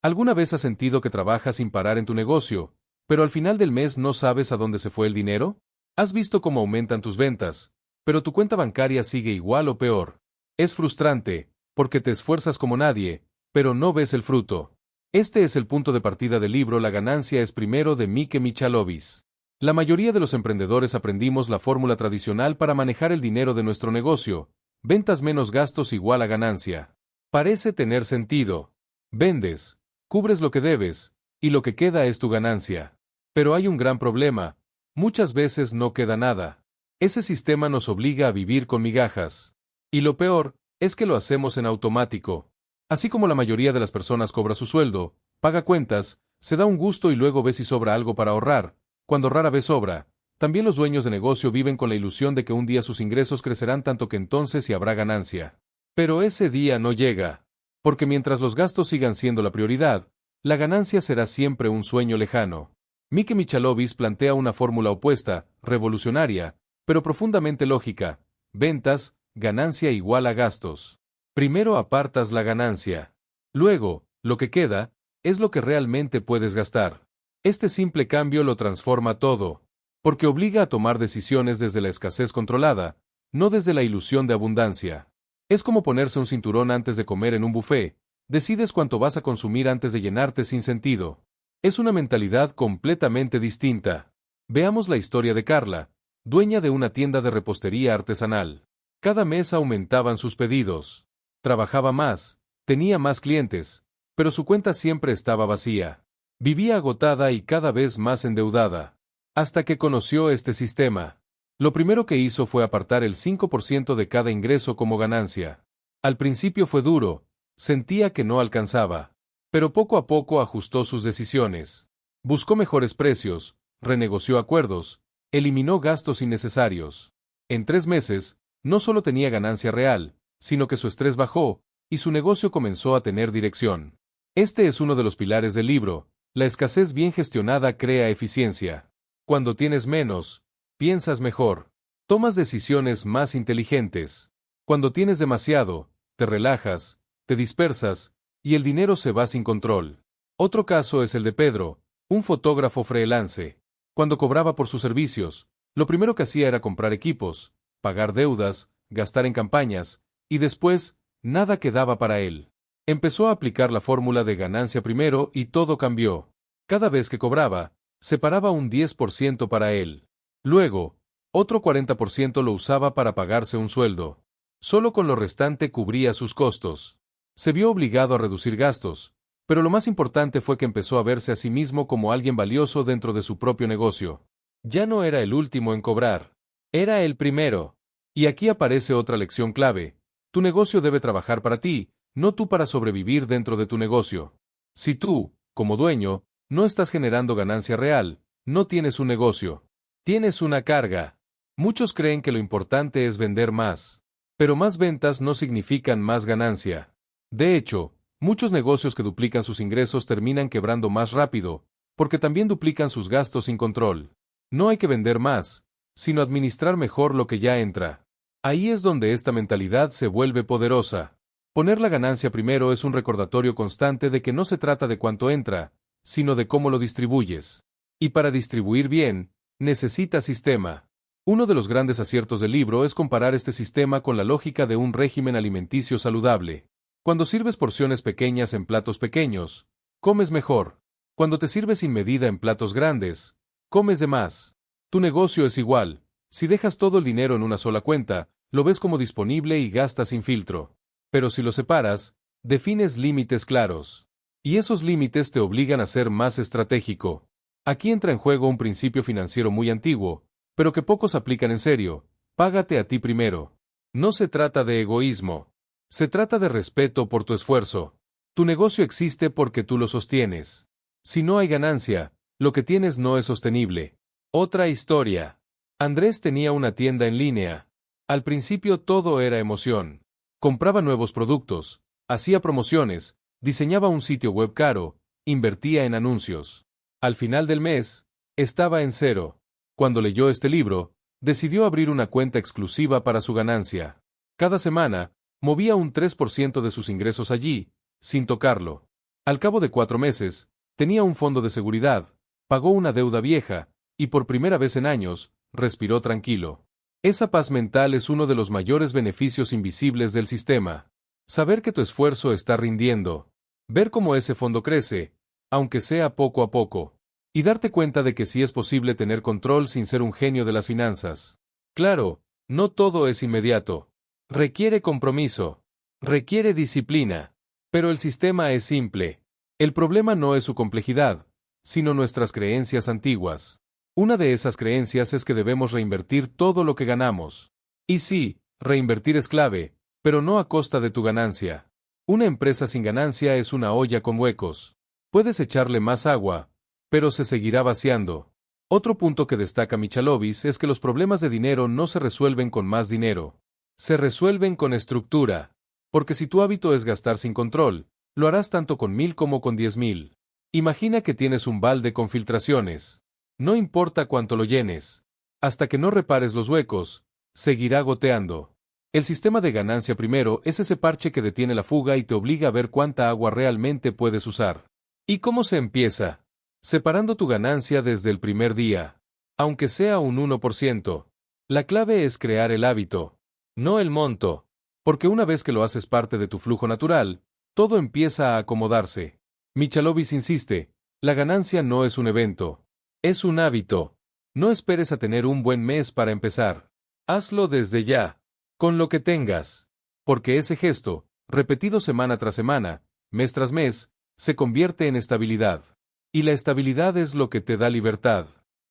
¿Alguna vez has sentido que trabajas sin parar en tu negocio, pero al final del mes no sabes a dónde se fue el dinero? ¿Has visto cómo aumentan tus ventas, pero tu cuenta bancaria sigue igual o peor? Es frustrante, porque te esfuerzas como nadie, pero no ves el fruto. Este es el punto de partida del libro La ganancia es primero de Mike Michalovis. La mayoría de los emprendedores aprendimos la fórmula tradicional para manejar el dinero de nuestro negocio: ventas menos gastos igual a ganancia. Parece tener sentido. Vendes, cubres lo que debes, y lo que queda es tu ganancia. Pero hay un gran problema: muchas veces no queda nada. Ese sistema nos obliga a vivir con migajas. Y lo peor es que lo hacemos en automático. Así como la mayoría de las personas cobra su sueldo, paga cuentas, se da un gusto y luego ve si sobra algo para ahorrar, cuando rara vez sobra, también los dueños de negocio viven con la ilusión de que un día sus ingresos crecerán tanto que entonces sí habrá ganancia. Pero ese día no llega. Porque mientras los gastos sigan siendo la prioridad, la ganancia será siempre un sueño lejano. Mike Michalovis plantea una fórmula opuesta, revolucionaria, pero profundamente lógica: ventas, ganancia igual a gastos. Primero apartas la ganancia. Luego, lo que queda, es lo que realmente puedes gastar. Este simple cambio lo transforma todo, porque obliga a tomar decisiones desde la escasez controlada, no desde la ilusión de abundancia. Es como ponerse un cinturón antes de comer en un buffet: decides cuánto vas a consumir antes de llenarte sin sentido. Es una mentalidad completamente distinta. Veamos la historia de Carla, dueña de una tienda de repostería artesanal. Cada mes aumentaban sus pedidos. Trabajaba más, tenía más clientes, pero su cuenta siempre estaba vacía. Vivía agotada y cada vez más endeudada. Hasta que conoció este sistema. Lo primero que hizo fue apartar el 5% de cada ingreso como ganancia. Al principio fue duro, sentía que no alcanzaba. Pero poco a poco ajustó sus decisiones. Buscó mejores precios, renegoció acuerdos, eliminó gastos innecesarios. En 3 meses, no solo tenía ganancia real, sino que su estrés bajó, y su negocio comenzó a tener dirección. Este es uno de los pilares del libro: la escasez bien gestionada crea eficiencia. Cuando tienes menos, piensas mejor. Tomas decisiones más inteligentes. Cuando tienes demasiado, te relajas, te dispersas, y el dinero se va sin control. Otro caso es el de Pedro, un fotógrafo freelance. Cuando cobraba por sus servicios, lo primero que hacía era comprar equipos, pagar deudas, gastar en campañas, y después, nada quedaba para él. Empezó a aplicar la fórmula de ganancia primero y todo cambió. Cada vez que cobraba, separaba un 10% para él. Luego, otro 40% lo usaba para pagarse un sueldo. Solo con lo restante cubría sus costos. Se vio obligado a reducir gastos, pero lo más importante fue que empezó a verse a sí mismo como alguien valioso dentro de su propio negocio. Ya no era el último en cobrar. Era el primero. Y aquí aparece otra lección clave: tu negocio debe trabajar para ti, no tú para sobrevivir dentro de tu negocio. Si tú, como dueño, no estás generando ganancia real, no tienes un negocio. Tienes una carga. Muchos creen que lo importante es vender más. Pero más ventas no significan más ganancia. De hecho, muchos negocios que duplican sus ingresos terminan quebrando más rápido, porque también duplican sus gastos sin control. No hay que vender más, sino administrar mejor lo que ya entra. Ahí es donde esta mentalidad se vuelve poderosa. Poner la ganancia primero es un recordatorio constante de que no se trata de cuánto entra, sino de cómo lo distribuyes. Y para distribuir bien, necesitas sistema. Uno de los grandes aciertos del libro es comparar este sistema con la lógica de un régimen alimenticio saludable. Cuando sirves porciones pequeñas en platos pequeños, comes mejor. Cuando te sirves sin medida en platos grandes, comes de más. Tu negocio es igual. Si dejas todo el dinero en una sola cuenta, lo ves como disponible y gastas sin filtro. Pero si lo separas, defines límites claros. Y esos límites te obligan a ser más estratégico. Aquí entra en juego un principio financiero muy antiguo, pero que pocos aplican en serio: págate a ti primero. No se trata de egoísmo. Se trata de respeto por tu esfuerzo. Tu negocio existe porque tú lo sostienes. Si no hay ganancia, lo que tienes no es sostenible. Otra historia. Andrés tenía una tienda en línea. Al principio todo era emoción. Compraba nuevos productos, hacía promociones, diseñaba un sitio web caro, invertía en anuncios. Al final del mes, estaba en cero. Cuando leyó este libro, decidió abrir una cuenta exclusiva para su ganancia. Cada semana, movía un 3% de sus ingresos allí, sin tocarlo. Al cabo de 4 meses, tenía un fondo de seguridad, pagó una deuda vieja, y por primera vez en años, respiró tranquilo. Esa paz mental es uno de los mayores beneficios invisibles del sistema. Saber que tu esfuerzo está rindiendo. Ver cómo ese fondo crece, aunque sea poco a poco. Y darte cuenta de que sí es posible tener control sin ser un genio de las finanzas. Claro, no todo es inmediato. Requiere compromiso. Requiere disciplina. Pero el sistema es simple. El problema no es su complejidad, sino nuestras creencias antiguas. Una de esas creencias es que debemos reinvertir todo lo que ganamos. Y sí, reinvertir es clave, pero no a costa de tu ganancia. Una empresa sin ganancia es una olla con huecos. Puedes echarle más agua, pero se seguirá vaciando. Otro punto que destaca Michalovis es que los problemas de dinero no se resuelven con más dinero. Se resuelven con estructura. Porque si tu hábito es gastar sin control, lo harás tanto con 1000 como con 10.000. Imagina que tienes un balde con filtraciones. No importa cuánto lo llenes. Hasta que no repares los huecos, seguirá goteando. El sistema de ganancia primero es ese parche que detiene la fuga y te obliga a ver cuánta agua realmente puedes usar. ¿Y cómo se empieza? Separando tu ganancia desde el primer día. Aunque sea un 1%. La clave es crear el hábito, no el monto. Porque una vez que lo haces parte de tu flujo natural, todo empieza a acomodarse. Michalovis insiste, la ganancia no es un evento. Es un hábito. No esperes a tener un buen mes para empezar. Hazlo desde ya. Con lo que tengas. Porque ese gesto, repetido semana tras semana, mes tras mes, se convierte en estabilidad. Y la estabilidad es lo que te da libertad.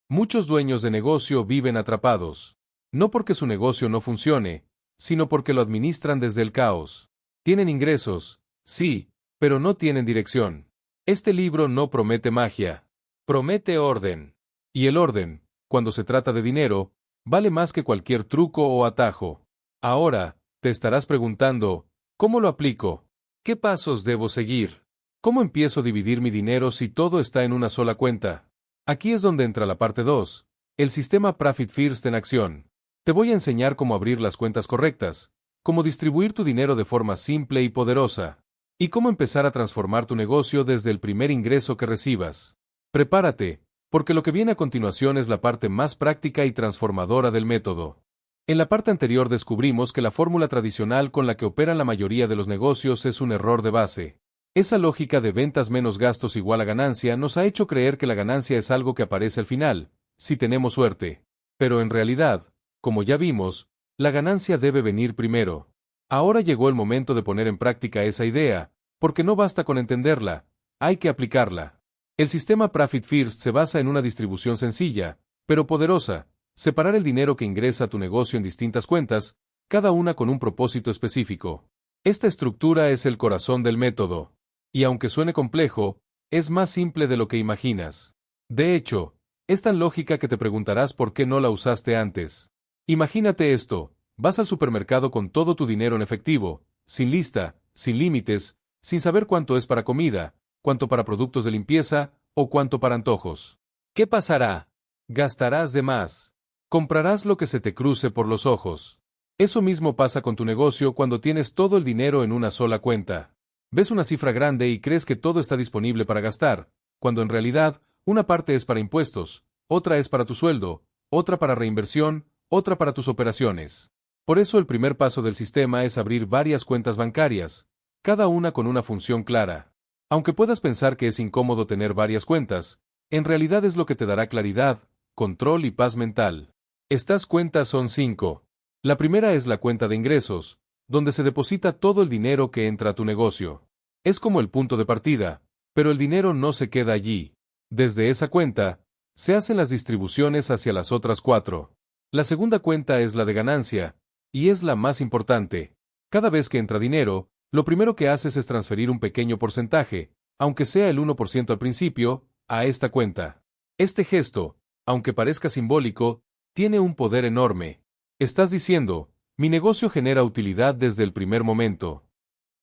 Muchos dueños de negocio viven atrapados. No porque su negocio no funcione, sino porque lo administran desde el caos. Tienen ingresos, sí, pero no tienen dirección. Este libro no promete magia. Promete orden. Y el orden, cuando se trata de dinero, vale más que cualquier truco o atajo. Ahora, te estarás preguntando, ¿cómo lo aplico? ¿Qué pasos debo seguir? ¿Cómo empiezo a dividir mi dinero si todo está en una sola cuenta? Aquí es donde entra la parte 2, el sistema Profit First en acción. Te voy a enseñar cómo abrir las cuentas correctas, cómo distribuir tu dinero de forma simple y poderosa, y cómo empezar a transformar tu negocio desde el primer ingreso que recibas. Prepárate, porque lo que viene a continuación es la parte más práctica y transformadora del método. En la parte anterior descubrimos que la fórmula tradicional con la que operan la mayoría de los negocios es un error de base. Esa lógica de ventas menos gastos igual a ganancia nos ha hecho creer que la ganancia es algo que aparece al final, si tenemos suerte. Pero en realidad, como ya vimos, la ganancia debe venir primero. Ahora llegó el momento de poner en práctica esa idea, porque no basta con entenderla, hay que aplicarla. El sistema Profit First se basa en una distribución sencilla, pero poderosa, separar el dinero que ingresa a tu negocio en distintas cuentas, cada una con un propósito específico. Esta estructura es el corazón del método. Y aunque suene complejo, es más simple de lo que imaginas. De hecho, es tan lógica que te preguntarás por qué no la usaste antes. Imagínate esto, vas al supermercado con todo tu dinero en efectivo, sin lista, sin límites, sin saber cuánto es para comida, cuánto para productos de limpieza, o cuánto para antojos. ¿Qué pasará? Gastarás de más. Comprarás lo que se te cruce por los ojos. Eso mismo pasa con tu negocio cuando tienes todo el dinero en una sola cuenta. Ves una cifra grande y crees que todo está disponible para gastar, cuando en realidad, una parte es para impuestos, otra es para tu sueldo, otra para reinversión, otra para tus operaciones. Por eso el primer paso del sistema es abrir varias cuentas bancarias, cada una con una función clara. Aunque puedas pensar que es incómodo tener varias cuentas, en realidad es lo que te dará claridad, control y paz mental. Estas cuentas son 5. La primera es la cuenta de ingresos, donde se deposita todo el dinero que entra a tu negocio. Es como el punto de partida, pero el dinero no se queda allí. Desde esa cuenta, se hacen las distribuciones hacia las otras 4. La segunda cuenta es la de ganancia, y es la más importante. Cada vez que entra dinero, lo primero que haces es transferir un pequeño porcentaje, aunque sea el 1% al principio, a esta cuenta. Este gesto, aunque parezca simbólico, tiene un poder enorme. Estás diciendo, mi negocio genera utilidad desde el primer momento.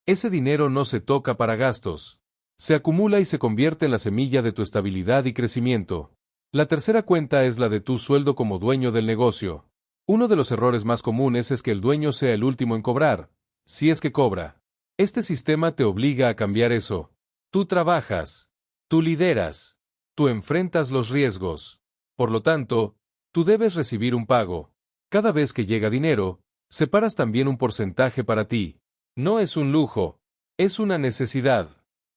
Ese dinero no se toca para gastos. Se acumula y se convierte en la semilla de tu estabilidad y crecimiento. La tercera cuenta es la de tu sueldo como dueño del negocio. Uno de los errores más comunes es que el dueño sea el último en cobrar, si es que cobra. Este sistema te obliga a cambiar eso. Tú trabajas. Tú lideras. Tú enfrentas los riesgos. Por lo tanto, tú debes recibir un pago. Cada vez que llega dinero, separas también un porcentaje para ti. No es un lujo. Es una necesidad.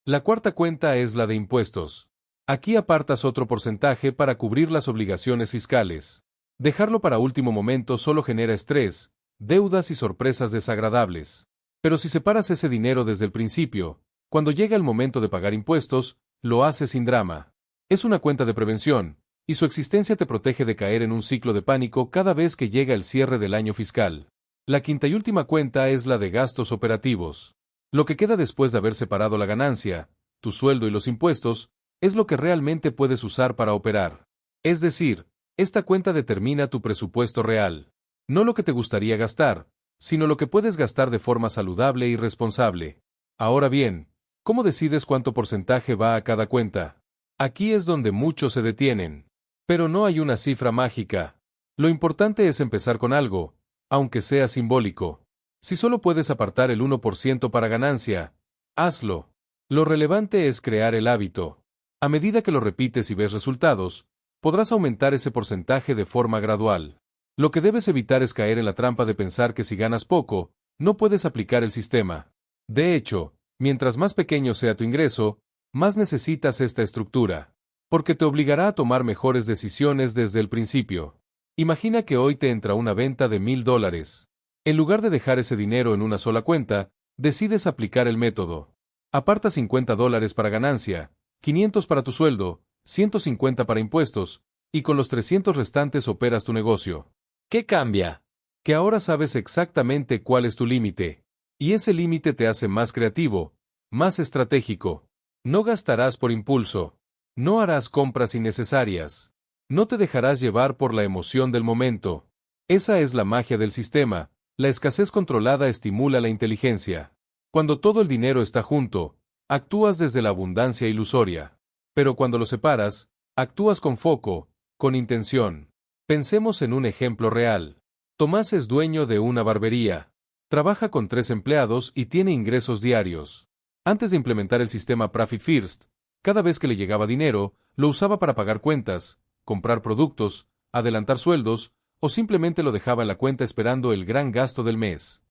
La cuarta cuenta es la de impuestos. Aquí apartas otro porcentaje para cubrir las obligaciones fiscales. Dejarlo para último momento solo genera estrés, deudas y sorpresas desagradables. Pero si separas ese dinero desde el principio, cuando llega el momento de pagar impuestos, lo haces sin drama. Es una cuenta de prevención, y su existencia te protege de caer en un ciclo de pánico cada vez que llega el cierre del año fiscal. La quinta y última cuenta es la de gastos operativos. Lo que queda después de haber separado la ganancia, tu sueldo y los impuestos, es lo que realmente puedes usar para operar. Es decir, esta cuenta determina tu presupuesto real. No lo que te gustaría gastar, sino lo que puedes gastar de forma saludable y responsable. Ahora bien, ¿cómo decides cuánto porcentaje va a cada cuenta? Aquí es donde muchos se detienen. Pero no hay una cifra mágica. Lo importante es empezar con algo, aunque sea simbólico. Si solo puedes apartar el 1% para ganancia, hazlo. Lo relevante es crear el hábito. A medida que lo repites y ves resultados, podrás aumentar ese porcentaje de forma gradual. Lo que debes evitar es caer en la trampa de pensar que si ganas poco, no puedes aplicar el sistema. De hecho, mientras más pequeño sea tu ingreso, más necesitas esta estructura, porque te obligará a tomar mejores decisiones desde el principio. Imagina que hoy te entra una venta de $1000. En lugar de dejar ese dinero en una sola cuenta, decides aplicar el método. Aparta $50 para ganancia, 500 para tu sueldo, 150 para impuestos, y con los 300 restantes operas tu negocio. ¿Qué cambia? Que ahora sabes exactamente cuál es tu límite. Y ese límite te hace más creativo, más estratégico. No gastarás por impulso. No harás compras innecesarias. No te dejarás llevar por la emoción del momento. Esa es la magia del sistema. La escasez controlada estimula la inteligencia. Cuando todo el dinero está junto, actúas desde la abundancia ilusoria. Pero cuando lo separas, actúas con foco, con intención. Pensemos en un ejemplo real. Tomás es dueño de una barbería. Trabaja con 3 empleados y tiene ingresos diarios. Antes de implementar el sistema Profit First, cada vez que le llegaba dinero, lo usaba para pagar cuentas, comprar productos, adelantar sueldos, o simplemente lo dejaba en la cuenta esperando el gran gasto del mes.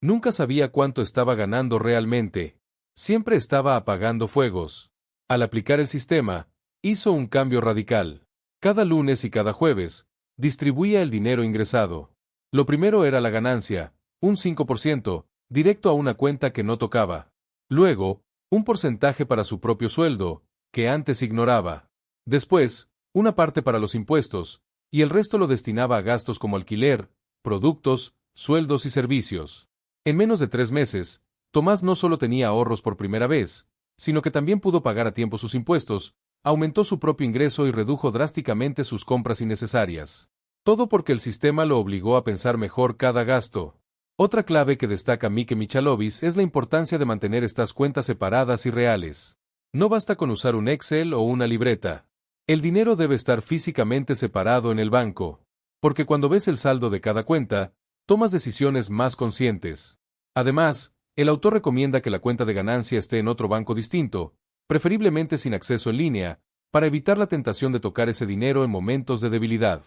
Nunca sabía cuánto estaba ganando realmente. Siempre estaba apagando fuegos. Al aplicar el sistema, hizo un cambio radical. Cada lunes y cada jueves, distribuía el dinero ingresado. Lo primero era la ganancia, un 5%, directo a una cuenta que no tocaba. Luego, un porcentaje para su propio sueldo, que antes ignoraba. Después, una parte para los impuestos, y el resto lo destinaba a gastos como alquiler, productos, sueldos y servicios. En menos de 3 meses, Tomás no solo tenía ahorros por primera vez, sino que también pudo pagar a tiempo sus impuestos, aumentó su propio ingreso y redujo drásticamente sus compras innecesarias. Todo porque el sistema lo obligó a pensar mejor cada gasto. Otra clave que destaca Mike Michalovis es la importancia de mantener estas cuentas separadas y reales. No basta con usar un Excel o una libreta. El dinero debe estar físicamente separado en el banco, porque cuando ves el saldo de cada cuenta, tomas decisiones más conscientes. Además, el autor recomienda que la cuenta de ganancia esté en otro banco distinto, preferiblemente sin acceso en línea, para evitar la tentación de tocar ese dinero en momentos de debilidad.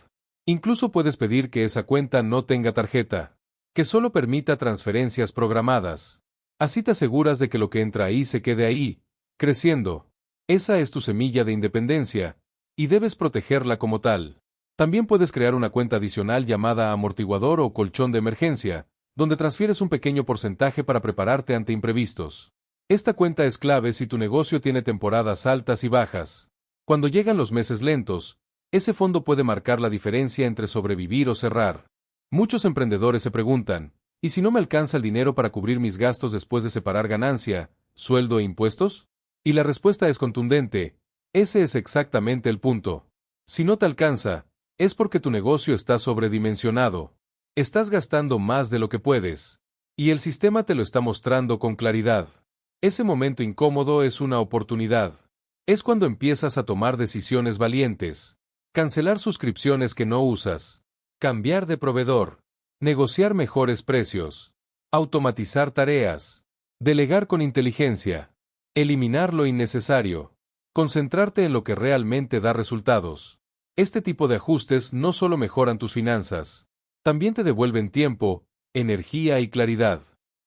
Incluso puedes pedir que esa cuenta no tenga tarjeta, que solo permita transferencias programadas. Así te aseguras de que lo que entra ahí se quede ahí, creciendo. Esa es tu semilla de independencia, y debes protegerla como tal. También puedes crear una cuenta adicional llamada amortiguador o colchón de emergencia, donde transfieres un pequeño porcentaje para prepararte ante imprevistos. Esta cuenta es clave si tu negocio tiene temporadas altas y bajas. Cuando llegan los meses lentos, ese fondo puede marcar la diferencia entre sobrevivir o cerrar. Muchos emprendedores se preguntan, ¿y si no me alcanza el dinero para cubrir mis gastos después de separar ganancia, sueldo e impuestos? Y la respuesta es contundente, ese es exactamente el punto. Si no te alcanza, es porque tu negocio está sobredimensionado. Estás gastando más de lo que puedes. Y el sistema te lo está mostrando con claridad. Ese momento incómodo es una oportunidad. Es cuando empiezas a tomar decisiones valientes. Cancelar suscripciones que no usas. Cambiar de proveedor. Negociar mejores precios. Automatizar tareas. Delegar con inteligencia. Eliminar lo innecesario. Concentrarte en lo que realmente da resultados. Este tipo de ajustes no solo mejoran tus finanzas, también te devuelven tiempo, energía y claridad.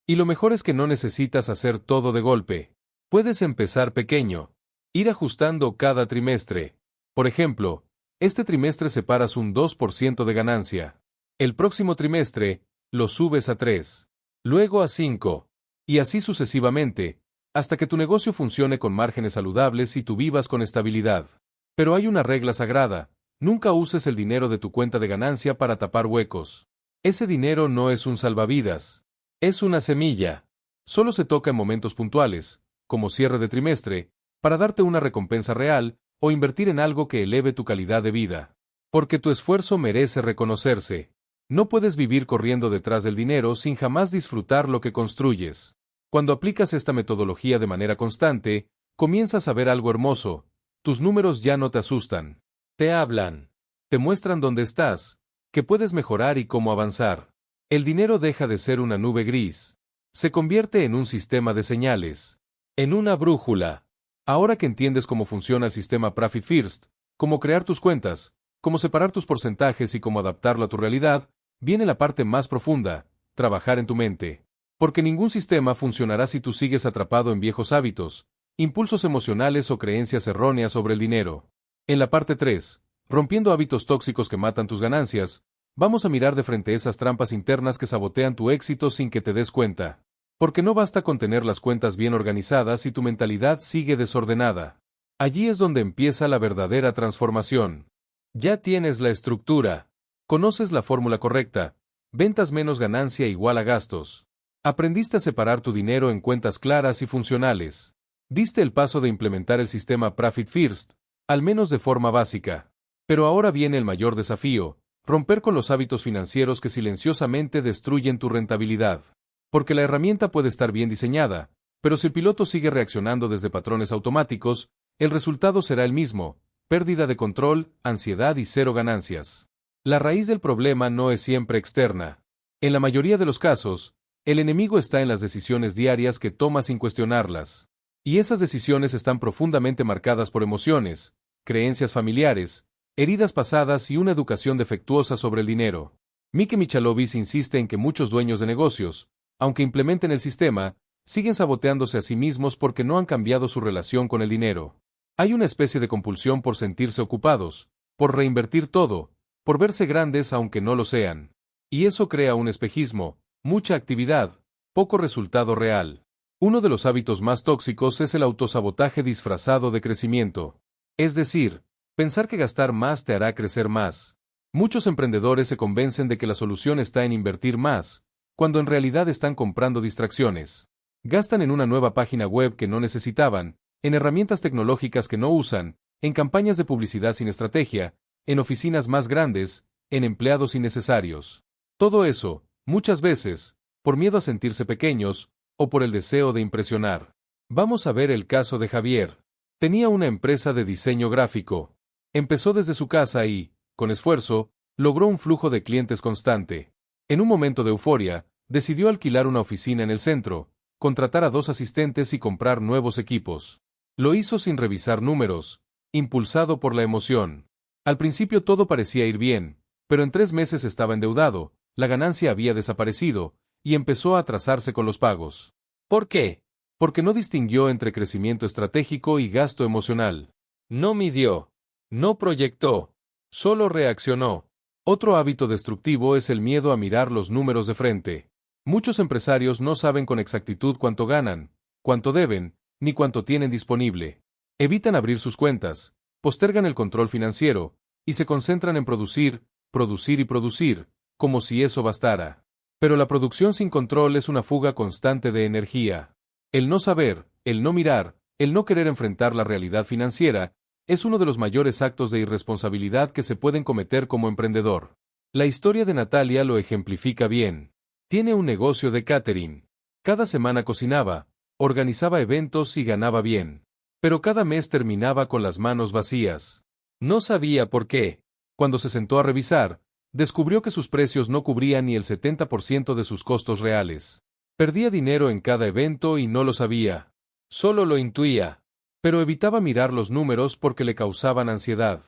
Y lo mejor es que no necesitas hacer todo de golpe. Puedes empezar pequeño. Ir ajustando cada trimestre. Por ejemplo, este trimestre separas un 2% de ganancia. El próximo trimestre, lo subes a 3. Luego a 5. Y así sucesivamente, hasta que tu negocio funcione con márgenes saludables y tú vivas con estabilidad. Pero hay una regla sagrada: nunca uses el dinero de tu cuenta de ganancia para tapar huecos. Ese dinero no es un salvavidas. Es una semilla. Solo se toca en momentos puntuales, como cierre de trimestre, para darte una recompensa real, o invertir en algo que eleve tu calidad de vida. Porque tu esfuerzo merece reconocerse. No puedes vivir corriendo detrás del dinero sin jamás disfrutar lo que construyes. Cuando aplicas esta metodología de manera constante, comienzas a ver algo hermoso. Tus números ya no te asustan. Te hablan. Te muestran dónde estás, qué puedes mejorar y cómo avanzar. El dinero deja de ser una nube gris. Se convierte en un sistema de señales. En una brújula. Ahora que entiendes cómo funciona el sistema Profit First, cómo crear tus cuentas, cómo separar tus porcentajes y cómo adaptarlo a tu realidad, viene la parte más profunda: trabajar en tu mente. Porque ningún sistema funcionará si tú sigues atrapado en viejos hábitos, impulsos emocionales o creencias erróneas sobre el dinero. En la parte 3, rompiendo hábitos tóxicos que matan tus ganancias, vamos a mirar de frente esas trampas internas que sabotean tu éxito sin que te des cuenta. Porque no basta con tener las cuentas bien organizadas si tu mentalidad sigue desordenada. Allí es donde empieza la verdadera transformación. Ya tienes la estructura. Conoces la fórmula correcta: ventas menos ganancia igual a gastos. Aprendiste a separar tu dinero en cuentas claras y funcionales. Diste el paso de implementar el sistema Profit First, al menos de forma básica. Pero ahora viene el mayor desafío: romper con los hábitos financieros que silenciosamente destruyen tu rentabilidad. Porque la herramienta puede estar bien diseñada, pero si el piloto sigue reaccionando desde patrones automáticos, el resultado será el mismo: pérdida de control, ansiedad y cero ganancias. La raíz del problema no es siempre externa. En la mayoría de los casos, el enemigo está en las decisiones diarias que tomas sin cuestionarlas. Y esas decisiones están profundamente marcadas por emociones, creencias familiares, heridas pasadas y una educación defectuosa sobre el dinero. Mike Michalovis insiste en que muchos dueños de negocios, aunque implementen el sistema, siguen saboteándose a sí mismos porque no han cambiado su relación con el dinero. Hay una especie de compulsión por sentirse ocupados, por reinvertir todo, por verse grandes aunque no lo sean. Y eso crea un espejismo: mucha actividad, poco resultado real. Uno de los hábitos más tóxicos es el autosabotaje disfrazado de crecimiento. Es decir, pensar que gastar más te hará crecer más. Muchos emprendedores se convencen de que la solución está en invertir más, cuando en realidad están comprando distracciones. Gastan en una nueva página web que no necesitaban, en herramientas tecnológicas que no usan, en campañas de publicidad sin estrategia, en oficinas más grandes, en empleados innecesarios. Todo eso, muchas veces, por miedo a sentirse pequeños, o por el deseo de impresionar. Vamos a ver el caso de Javier. Tenía una empresa de diseño gráfico. Empezó desde su casa y, con esfuerzo, logró un flujo de clientes constante. En un momento de euforia, decidió alquilar una oficina en el centro, contratar a 2 asistentes y comprar nuevos equipos. Lo hizo sin revisar números, impulsado por la emoción. Al principio todo parecía ir bien, pero en 3 meses estaba endeudado, la ganancia había desaparecido, y empezó a atrasarse con los pagos. ¿Por qué? Porque no distinguió entre crecimiento estratégico y gasto emocional. No midió. No proyectó. Solo reaccionó. Otro hábito destructivo es el miedo a mirar los números de frente. Muchos empresarios no saben con exactitud cuánto ganan, cuánto deben, ni cuánto tienen disponible. Evitan abrir sus cuentas, postergan el control financiero, y se concentran en producir, producir y producir, como si eso bastara. Pero la producción sin control es una fuga constante de energía. El no saber, el no mirar, el no querer enfrentar la realidad financiera, es uno de los mayores actos de irresponsabilidad que se pueden cometer como emprendedor. La historia de Natalia lo ejemplifica bien. Tiene un negocio de catering. Cada semana cocinaba, organizaba eventos y ganaba bien. Pero cada mes terminaba con las manos vacías. No sabía por qué. Cuando se sentó a revisar, descubrió que sus precios no cubrían ni el 70% de sus costos reales. Perdía dinero en cada evento y no lo sabía. Solo lo intuía, pero evitaba mirar los números porque le causaban ansiedad.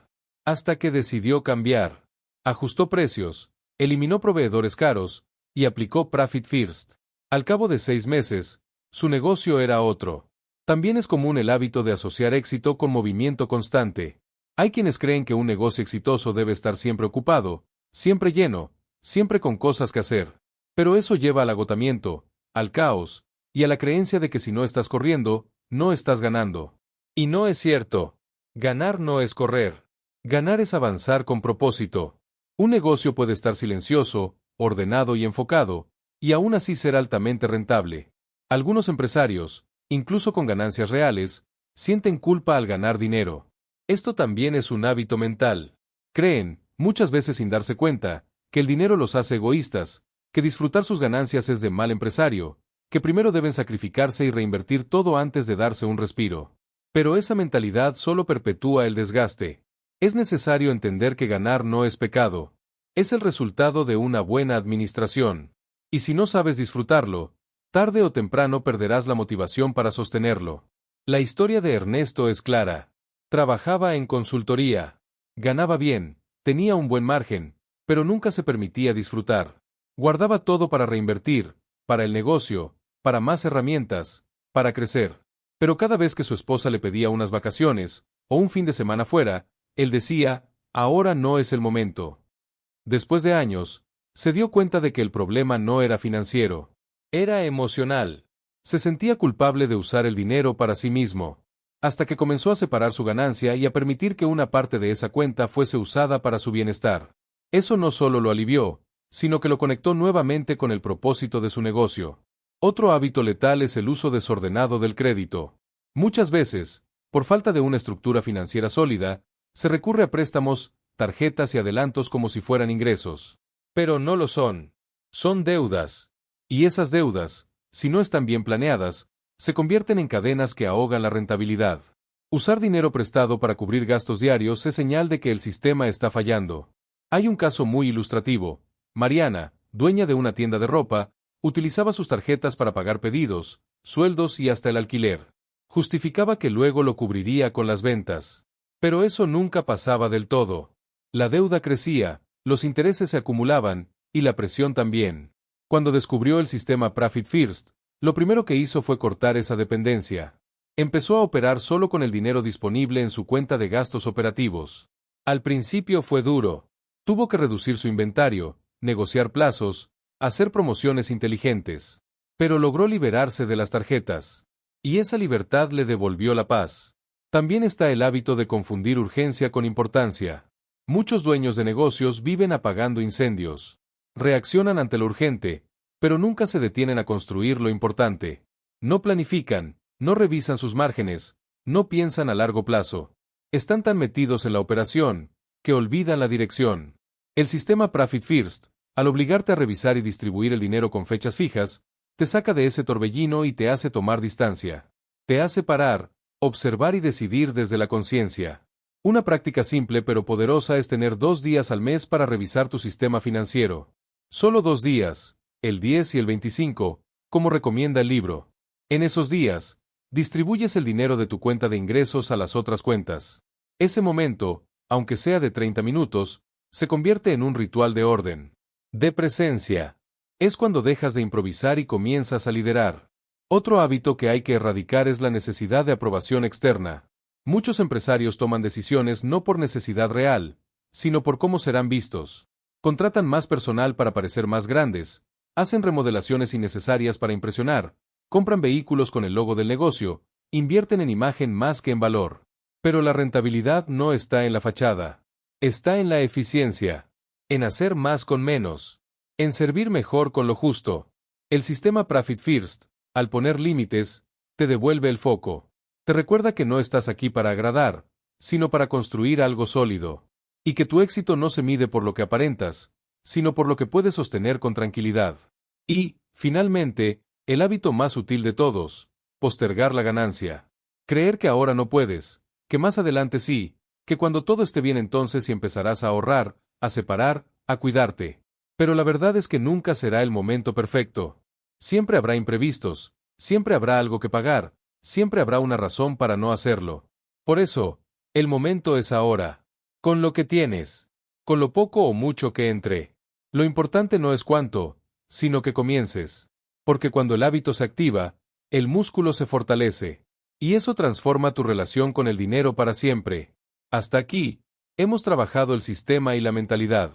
Hasta que decidió cambiar. Ajustó precios, eliminó proveedores caros, y aplicó Profit First. Al cabo de 6 meses, su negocio era otro. También es común el hábito de asociar éxito con movimiento constante. Hay quienes creen que un negocio exitoso debe estar siempre ocupado, siempre lleno, siempre con cosas que hacer. Pero eso lleva al agotamiento, al caos, y a la creencia de que si no estás corriendo, no estás ganando. Y no es cierto. Ganar no es correr. Ganar es avanzar con propósito. Un negocio puede estar silencioso, ordenado y enfocado, y aún así ser altamente rentable. Algunos empresarios, incluso con ganancias reales, sienten culpa al ganar dinero. Esto también es un hábito mental. Creen, muchas veces sin darse cuenta, que el dinero los hace egoístas, que disfrutar sus ganancias es de mal empresario, que primero deben sacrificarse y reinvertir todo antes de darse un respiro. Pero esa mentalidad solo perpetúa el desgaste. Es necesario entender que ganar no es pecado. Es el resultado de una buena administración. Y si no sabes disfrutarlo, tarde o temprano perderás la motivación para sostenerlo. La historia de Ernesto es clara. Trabajaba en consultoría. Ganaba bien, tenía un buen margen, pero nunca se permitía disfrutar. Guardaba todo para reinvertir, para el negocio, para más herramientas, para crecer. Pero cada vez que su esposa le pedía unas vacaciones, o un fin de semana fuera, él decía, ahora no es el momento. Después de años, se dio cuenta de que el problema no era financiero, era emocional. Se sentía culpable de usar el dinero para sí mismo, hasta que comenzó a separar su ganancia y a permitir que una parte de esa cuenta fuese usada para su bienestar. Eso no solo lo alivió, sino que lo conectó nuevamente con el propósito de su negocio. Otro hábito letal es el uso desordenado del crédito. Muchas veces, por falta de una estructura financiera sólida, se recurre a préstamos, tarjetas y adelantos como si fueran ingresos. Pero no lo son. Son deudas. Y esas deudas, si no están bien planeadas, se convierten en cadenas que ahogan la rentabilidad. Usar dinero prestado para cubrir gastos diarios es señal de que el sistema está fallando. Hay un caso muy ilustrativo. Mariana, dueña de una tienda de ropa, utilizaba sus tarjetas para pagar pedidos, sueldos y hasta el alquiler. Justificaba que luego lo cubriría con las ventas. Pero eso nunca pasaba del todo. La deuda crecía, los intereses se acumulaban, y la presión también. Cuando descubrió el sistema Profit First, lo primero que hizo fue cortar esa dependencia. Empezó a operar solo con el dinero disponible en su cuenta de gastos operativos. Al principio fue duro. Tuvo que reducir su inventario, negociar plazos, hacer promociones inteligentes. Pero logró liberarse de las tarjetas. Y esa libertad le devolvió la paz. También está el hábito de confundir urgencia con importancia. Muchos dueños de negocios viven apagando incendios. Reaccionan ante lo urgente, pero nunca se detienen a construir lo importante. No planifican, no revisan sus márgenes, no piensan a largo plazo. Están tan metidos en la operación, que olvidan la dirección. El sistema Profit First, al obligarte a revisar y distribuir el dinero con fechas fijas, te saca de ese torbellino y te hace tomar distancia. Te hace parar, observar y decidir desde la conciencia. Una práctica simple pero poderosa es tener 2 días al mes para revisar tu sistema financiero. Solo 2 días, el 10 y el 25, como recomienda el libro. En esos días, distribuyes el dinero de tu cuenta de ingresos a las otras cuentas. Ese momento, aunque sea de 30 minutos, se convierte en un ritual de orden, de presencia. Es cuando dejas de improvisar y comienzas a liderar. Otro hábito que hay que erradicar es la necesidad de aprobación externa. Muchos empresarios toman decisiones no por necesidad real, sino por cómo serán vistos. Contratan más personal para parecer más grandes, hacen remodelaciones innecesarias para impresionar, compran vehículos con el logo del negocio, invierten en imagen más que en valor. Pero la rentabilidad no está en la fachada. Está en la eficiencia, en hacer más con menos, en servir mejor con lo justo. El sistema Profit First, al poner límites, te devuelve el foco. Te recuerda que no estás aquí para agradar, sino para construir algo sólido. Y que tu éxito no se mide por lo que aparentas, sino por lo que puedes sostener con tranquilidad. Y, finalmente, el hábito más sutil de todos, postergar la ganancia. Creer que ahora no puedes, que más adelante sí, que cuando todo esté bien entonces y empezarás a ahorrar, a separar, a cuidarte. Pero la verdad es que nunca será el momento perfecto. Siempre habrá imprevistos, siempre habrá algo que pagar, siempre habrá una razón para no hacerlo. Por eso, el momento es ahora. Con lo que tienes, con lo poco o mucho que entre. Lo importante no es cuánto, sino que comiences. Porque cuando el hábito se activa, el músculo se fortalece. Y eso transforma tu relación con el dinero para siempre. Hasta aquí, hemos trabajado el sistema y la mentalidad.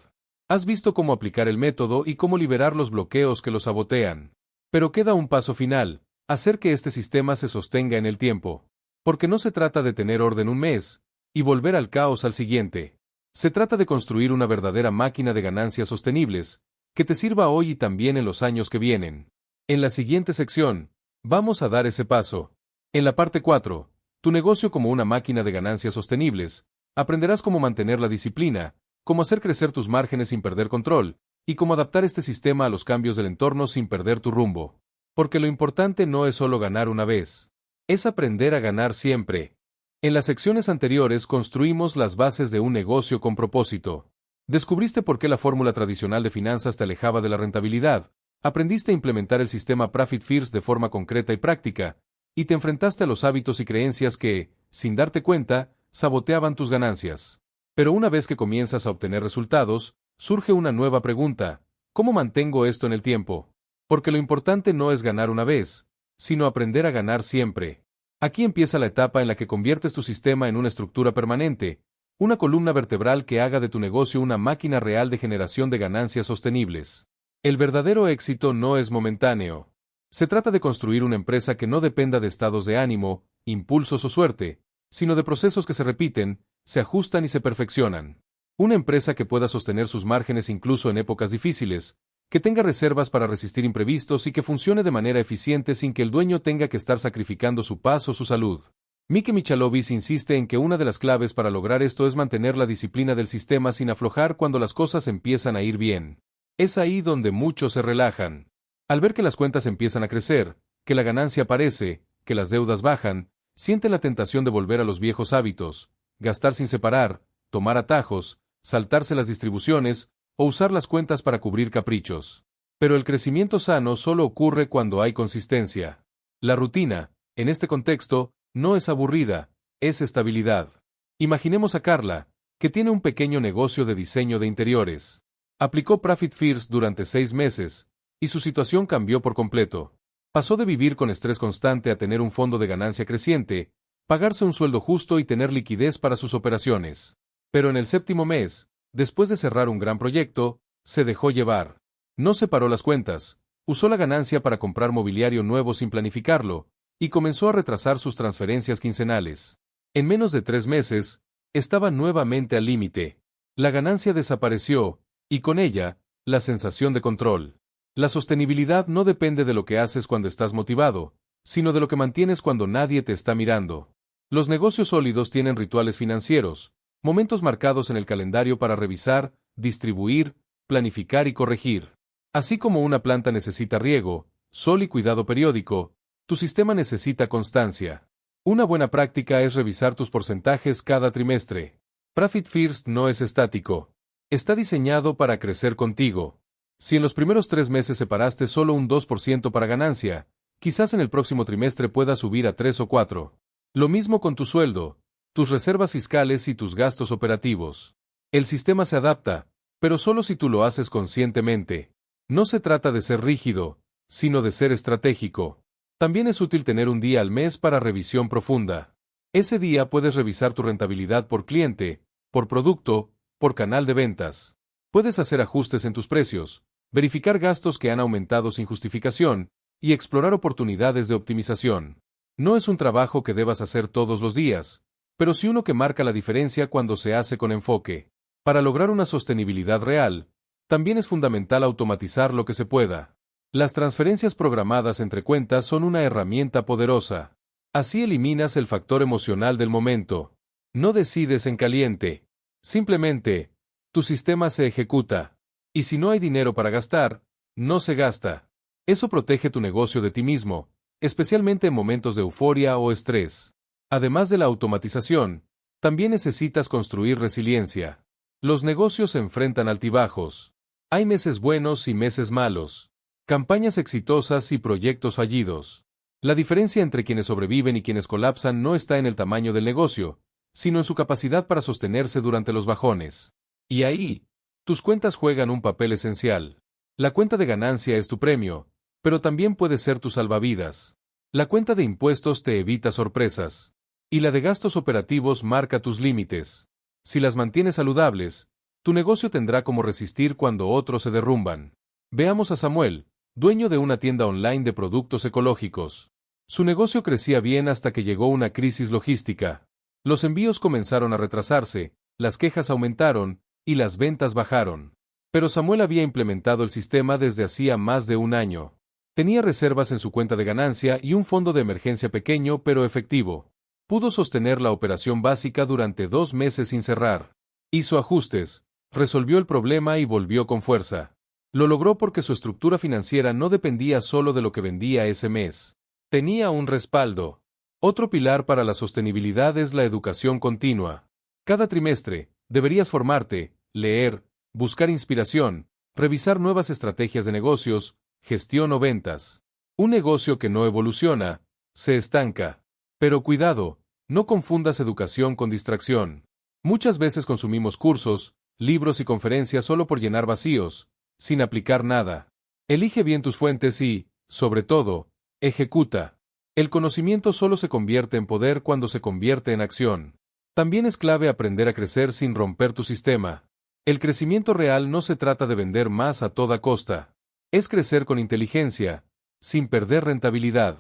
Has visto cómo aplicar el método y cómo liberar los bloqueos que lo sabotean. Pero queda un paso final, hacer que este sistema se sostenga en el tiempo. Porque no se trata de tener orden un mes y volver al caos al siguiente. Se trata de construir una verdadera máquina de ganancias sostenibles, que te sirva hoy y también en los años que vienen. En la siguiente sección, vamos a dar ese paso. En la parte 4, tu negocio como una máquina de ganancias sostenibles, aprenderás cómo mantener la disciplina, cómo hacer crecer tus márgenes sin perder control, y cómo adaptar este sistema a los cambios del entorno sin perder tu rumbo. Porque lo importante no es solo ganar una vez, es aprender a ganar siempre. En las secciones anteriores construimos las bases de un negocio con propósito. Descubriste por qué la fórmula tradicional de finanzas te alejaba de la rentabilidad, aprendiste a implementar el sistema Profit First de forma concreta y práctica, y te enfrentaste a los hábitos y creencias que, sin darte cuenta, saboteaban tus ganancias. Pero una vez que comienzas a obtener resultados, surge una nueva pregunta: ¿cómo mantengo esto en el tiempo? Porque lo importante no es ganar una vez, sino aprender a ganar siempre. Aquí empieza la etapa en la que conviertes tu sistema en una estructura permanente, una columna vertebral que haga de tu negocio una máquina real de generación de ganancias sostenibles. El verdadero éxito no es momentáneo. Se trata de construir una empresa que no dependa de estados de ánimo, impulsos o suerte, sino de procesos que se repiten, se ajustan y se perfeccionan. Una empresa que pueda sostener sus márgenes incluso en épocas difíciles, que tenga reservas para resistir imprevistos y que funcione de manera eficiente sin que el dueño tenga que estar sacrificando su paz o su salud. Mike Michalovis insiste en que una de las claves para lograr esto es mantener la disciplina del sistema sin aflojar cuando las cosas empiezan a ir bien. Es ahí donde muchos se relajan. Al ver que las cuentas empiezan a crecer, que la ganancia aparece, que las deudas bajan, sienten la tentación de volver a los viejos hábitos, gastar sin separar, tomar atajos, saltarse las distribuciones, o usar las cuentas para cubrir caprichos. Pero el crecimiento sano solo ocurre cuando hay consistencia. La rutina, en este contexto, no es aburrida, es estabilidad. Imaginemos a Carla, que tiene un pequeño negocio de diseño de interiores. Aplicó Profit First durante 6 meses, y su situación cambió por completo. Pasó de vivir con estrés constante a tener un fondo de ganancia creciente, pagarse un sueldo justo y tener liquidez para sus operaciones. Pero en el 7º mes, después de cerrar un gran proyecto, se dejó llevar. No separó las cuentas, usó la ganancia para comprar mobiliario nuevo sin planificarlo, y comenzó a retrasar sus transferencias quincenales. En menos de 3 meses, estaba nuevamente al límite. La ganancia desapareció, y con ella, la sensación de control. La sostenibilidad no depende de lo que haces cuando estás motivado, sino de lo que mantienes cuando nadie te está mirando. Los negocios sólidos tienen rituales financieros, momentos marcados en el calendario para revisar, distribuir, planificar y corregir. Así como una planta necesita riego, sol y cuidado periódico, tu sistema necesita constancia. Una buena práctica es revisar tus porcentajes cada trimestre. Profit First no es estático. Está diseñado para crecer contigo. Si en los primeros 3 meses separaste solo un 2% para ganancia, quizás en el próximo trimestre pueda subir a 3 o 4. Lo mismo con tu sueldo, tus reservas fiscales y tus gastos operativos. El sistema se adapta, pero solo si tú lo haces conscientemente. No se trata de ser rígido, sino de ser estratégico. También es útil tener un día al mes para revisión profunda. Ese día puedes revisar tu rentabilidad por cliente, por producto, por canal de ventas. Puedes hacer ajustes en tus precios, verificar gastos que han aumentado sin justificación, y explorar oportunidades de optimización. No es un trabajo que debas hacer todos los días, pero sí uno que marca la diferencia cuando se hace con enfoque. Para lograr una sostenibilidad real, también es fundamental automatizar lo que se pueda. Las transferencias programadas entre cuentas son una herramienta poderosa. Así eliminas el factor emocional del momento. No decides en caliente. Simplemente, tu sistema se ejecuta. Y si no hay dinero para gastar, no se gasta. Eso protege tu negocio de ti mismo, especialmente en momentos de euforia o estrés. Además de la automatización, también necesitas construir resiliencia. Los negocios se enfrentan altibajos. Hay meses buenos y meses malos. Campañas exitosas y proyectos fallidos. La diferencia entre quienes sobreviven y quienes colapsan no está en el tamaño del negocio, sino en su capacidad para sostenerse durante los bajones. Y ahí, tus cuentas juegan un papel esencial. La cuenta de ganancia es tu premio, pero también puede ser tu salvavidas. La cuenta de impuestos te evita sorpresas. Y la de gastos operativos marca tus límites. Si las mantienes saludables, tu negocio tendrá como resistir cuando otros se derrumban. Veamos a Samuel, dueño de una tienda online de productos ecológicos. Su negocio crecía bien hasta que llegó una crisis logística. Los envíos comenzaron a retrasarse, las quejas aumentaron, y las ventas bajaron. Pero Samuel había implementado el sistema desde hacía más de un año. Tenía reservas en su cuenta de ganancia y un fondo de emergencia pequeño pero efectivo. Pudo sostener la operación básica durante 2 meses sin cerrar. Hizo ajustes, resolvió el problema y volvió con fuerza. Lo logró porque su estructura financiera no dependía solo de lo que vendía ese mes. Tenía un respaldo. Otro pilar para la sostenibilidad es la educación continua. Cada trimestre, deberías formarte, leer, buscar inspiración, revisar nuevas estrategias de negocios, gestión o ventas. Un negocio que no evoluciona, se estanca. Pero cuidado, no confundas educación con distracción. Muchas veces consumimos cursos, libros y conferencias solo por llenar vacíos, sin aplicar nada. Elige bien tus fuentes y, sobre todo, ejecuta. El conocimiento solo se convierte en poder cuando se convierte en acción. También es clave aprender a crecer sin romper tu sistema. El crecimiento real no se trata de vender más a toda costa. Es crecer con inteligencia, sin perder rentabilidad.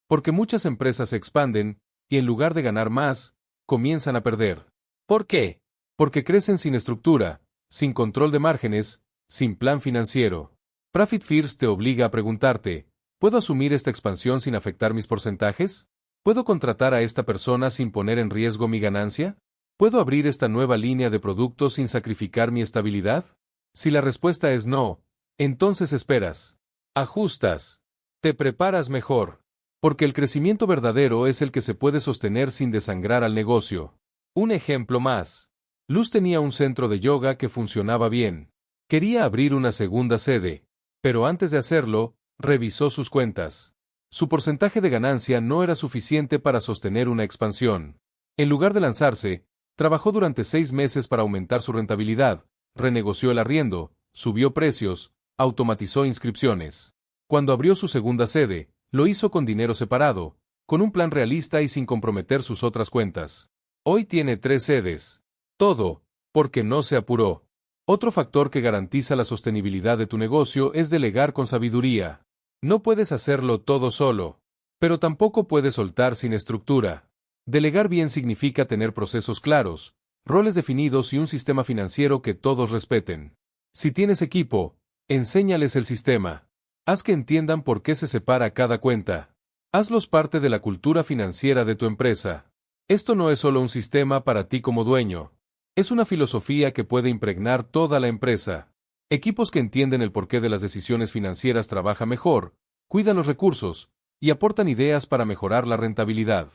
Porque muchas empresas se expanden, y en lugar de ganar más, comienzan a perder. ¿Por qué? Porque crecen sin estructura, sin control de márgenes, sin plan financiero. Profit First te obliga a preguntarte, ¿puedo asumir esta expansión sin afectar mis porcentajes? ¿Puedo contratar a esta persona sin poner en riesgo mi ganancia? ¿Puedo abrir esta nueva línea de productos sin sacrificar mi estabilidad? Si la respuesta es no, entonces esperas. Ajustas. Te preparas mejor. Porque el crecimiento verdadero es el que se puede sostener sin desangrar al negocio. Un ejemplo más. Luz tenía un centro de yoga que funcionaba bien. Quería abrir una segunda sede, pero antes de hacerlo, revisó sus cuentas. Su porcentaje de ganancia no era suficiente para sostener una expansión. En lugar de lanzarse, trabajó durante 6 meses para aumentar su rentabilidad, renegoció el arriendo, subió precios, automatizó inscripciones. Cuando abrió su segunda sede, lo hizo con dinero separado, con un plan realista y sin comprometer sus otras cuentas. Hoy tiene 3 sedes. Todo, porque no se apuró. Otro factor que garantiza la sostenibilidad de tu negocio es delegar con sabiduría. No puedes hacerlo todo solo, pero tampoco puedes soltar sin estructura. Delegar bien significa tener procesos claros, roles definidos y un sistema financiero que todos respeten. Si tienes equipo, enséñales el sistema. Haz que entiendan por qué se separa cada cuenta. Hazlos parte de la cultura financiera de tu empresa. Esto no es solo un sistema para ti como dueño. Es una filosofía que puede impregnar toda la empresa. Equipos que entienden el porqué de las decisiones financieras trabajan mejor, cuidan los recursos y aportan ideas para mejorar la rentabilidad.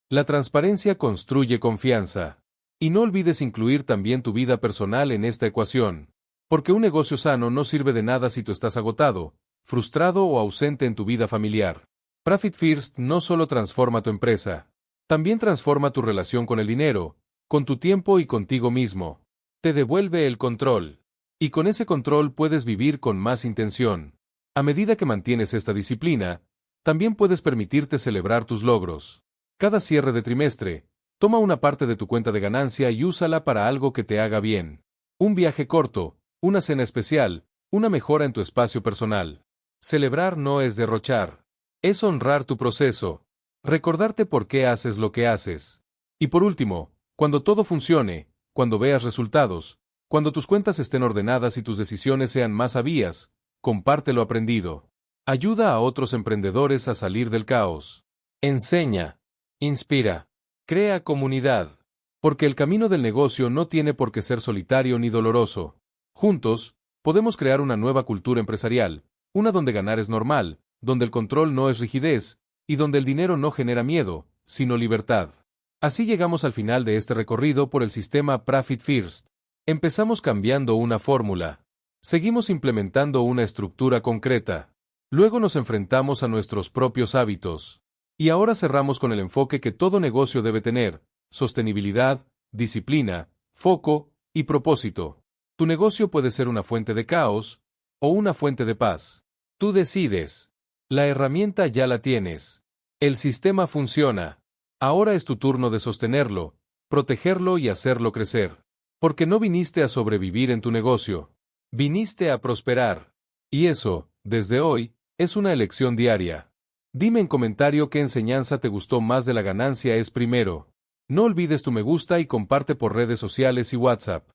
La transparencia construye confianza. Y no olvides incluir también tu vida personal en esta ecuación. Porque un negocio sano no sirve de nada si tú estás agotado, frustrado o ausente en tu vida familiar. Profit First no solo transforma tu empresa, también transforma tu relación con el dinero, con tu tiempo y contigo mismo. Te devuelve el control. Y con ese control puedes vivir con más intención. A medida que mantienes esta disciplina, también puedes permitirte celebrar tus logros. Cada cierre de trimestre, toma una parte de tu cuenta de ganancia y úsala para algo que te haga bien. Un viaje corto, una cena especial, una mejora en tu espacio personal. Celebrar no es derrochar. Es honrar tu proceso. Recordarte por qué haces lo que haces. Y por último, cuando todo funcione, cuando veas resultados, cuando tus cuentas estén ordenadas y tus decisiones sean más sabias, comparte lo aprendido. Ayuda a otros emprendedores a salir del caos. Enseña. Inspira. Crea comunidad. Porque el camino del negocio no tiene por qué ser solitario ni doloroso. Juntos, podemos crear una nueva cultura empresarial, una donde ganar es normal, donde el control no es rigidez, y donde el dinero no genera miedo, sino libertad. Así llegamos al final de este recorrido por el sistema Profit First. Empezamos cambiando una fórmula. Seguimos implementando una estructura concreta. Luego nos enfrentamos a nuestros propios hábitos. Y ahora cerramos con el enfoque que todo negocio debe tener: sostenibilidad, disciplina, foco y propósito. Tu negocio puede ser una fuente de caos o una fuente de paz. Tú decides. La herramienta ya la tienes. El sistema funciona. Ahora es tu turno de sostenerlo, protegerlo y hacerlo crecer. Porque no viniste a sobrevivir en tu negocio. Viniste a prosperar. Y eso, desde hoy, es una elección diaria. Dime en comentario qué enseñanza te gustó más de la ganancia es primero. No olvides tu me gusta y comparte por redes sociales y WhatsApp.